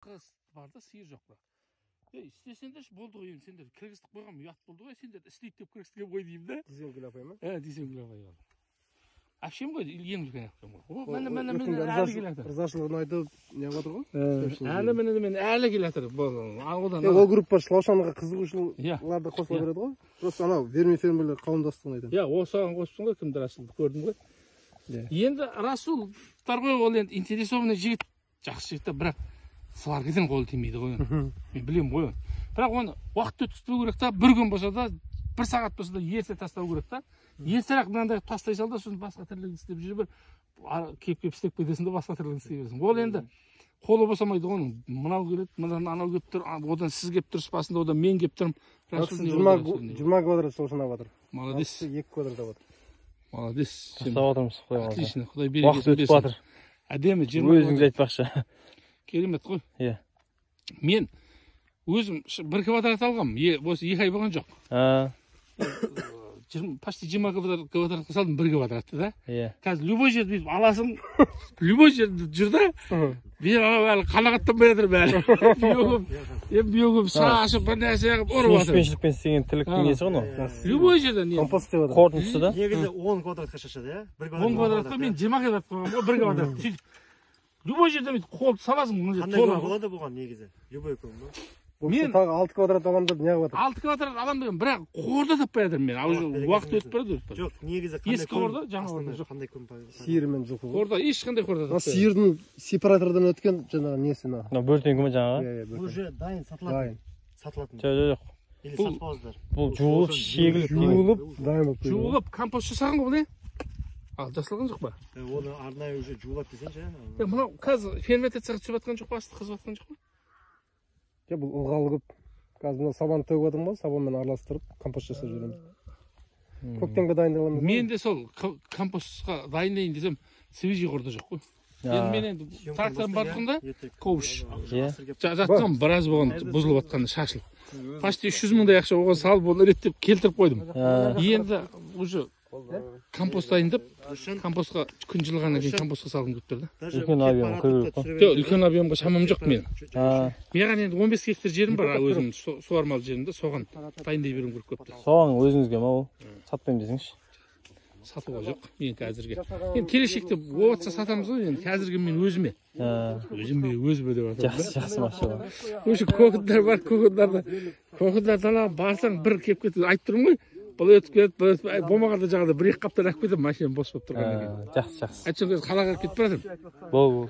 Қыз бар да, сиыр жоқ па. İstesеңдер болды ғой, енді сендер кіргіздік қойған ұят болды ғой, сендер істейді деп кіргізген ғой деймін да. Дүйсенкүл апай ма? Дүйсенкүл апай. Әпшем ғой, ең үлкен әпшем ғой. Мен әлі келатыр. Ризашылығын айтып, не қылып ғой? Мен әлі келатыр. Ол группа Шлаушаныға қызығушыларды қосыла береді ғой. Просто анау верми фермерлер қауымдастығын айтамын. Осыған қосыпсың ғой, кімді Расулды көрдім ғой. Енді Расулдар ғой, ол енді интересованный жігіт, жақсы жігіт, бірақ сваркадан қолы тимейді ғой. Мен білем ғой. Бірақ оны уақыт өткізу керек та, бір күн болса да, бір сағат болса да ерте тастау керек та. Ертерек мынандай тастай сал да, сосын басқа тірлігін істеп жүріп, кеп істеп кетесің де басқа тірлігін істей бересің. Ол енді қолы босамайды ғой оның. Мынау келеді, мынадан анау келіп тұр, одан сіз келіп тұрсыз басында, одан мен келіп тұрмын. 20 квадрат шошынап жатыр. Молодец. 2 квадрат жатыр. Молодец. Тастап отырмыз, құдай қаласа. Отлично, құдай берекесін берсін. Уақыт өтіп жатыр. Әдемі 20. Өзіңіз айтпақшы. Керемет қой. Иә. Мен өзім 1 квадрат алғам, осы 2 ай болған жоқ. Почти 20 квадратқа салдым, 1 квадратты да. Қазір любой жерді бүйтіп аласың, любой жерді жүр да. Мен анау әлі қанағаттанбай жатыр бәрі. Биогім шашып, бір нәрсе қылып ұрып жатыр. Сүйіспеншілікпен істеген тірліктің несі ғой мынау. Любой жерден. Компост деп жатыр. Қорытындысы да. Негізі 10 квадратқа шашады, иә? 10 квадратқа мен 20 квадрат қойғам ғой, 1 квадрат. Любой жерден бүйтіп қолды саласың. Қандай көп болады бұған негізі? Любой көп ма? Мен тағы 6 квадрат алам деп не қылып жатыр? 6 квадрат алам деген, бірақ қорда таппай жатырмын мен. Уақыт өтіп барады. Жоқ, негізі ескі қорда, жаңа қорда жоқ. Қандай көп? Сиыр мен жылқы. Қорда ешқандай қорда таппай. Сиырдың сепаратордан өткен жаңағы несі мына. Бөлтеңкі ме жаңағы? Уже дайын сатылатын. Сатылатын. Жоқ. Или сатпауыздар. Бұл жуылып, шегіліп, жуылып, дайын болып жуылып, компост жасаған ғой, ал жасалған жоқ па? Оны арнайы уже жуылап десеңші. Мынау қазір ферментацияға түсіп жатқан жоқ па, асты қызып жатқан жоқ па? Бұл ылғалы көп. Қазір мына сабан төгіп жатырмын ғой, сабанмен араластырып компост жасап жүреміз. Көктемге дайындаламыз. Мен де сол компостқа дайындайын десем, свежий қорда жоқ қой. Енді мен енді тракторым бар тұғында, ковш. Жатқан біраз болған, бұзылып жатқанда шашылып. Почти 300 мыңдай ақша оған салып, оны реттеп келтіріп қойдым. Енді уже компост дайындап, компостқа күн жылғаннан кейін компостқа салғым келіп тұр да. Үлкен объем көбірек қой. Жоқ, үлкен объемға шамам жоқ менің. Маған енді 15 гектар жерім бар, өзім суармалы жерімде, соған дайындай беруім керек көп. Соған өзіңізге ма ол? Сатпаймын десеңізші. Сатуға жоқ, мен қазірге. Енді келешекте болатса сатамыз ғой, енді қазірге мен өзіме. Өзіме деп жатырмын. Жақсы машина. Осы көкіндар бар, көкіндар барсаң бір кеп кетіп айтып тұрмын ғой. Бұл өтіп кетіп, болмағанда жағында 1-2 қаптан әкіп кетіп, машинам бос болып тұрғаннан кейін. Жақсы. Айтсаң қалаға кетіп баратырмын. Бол.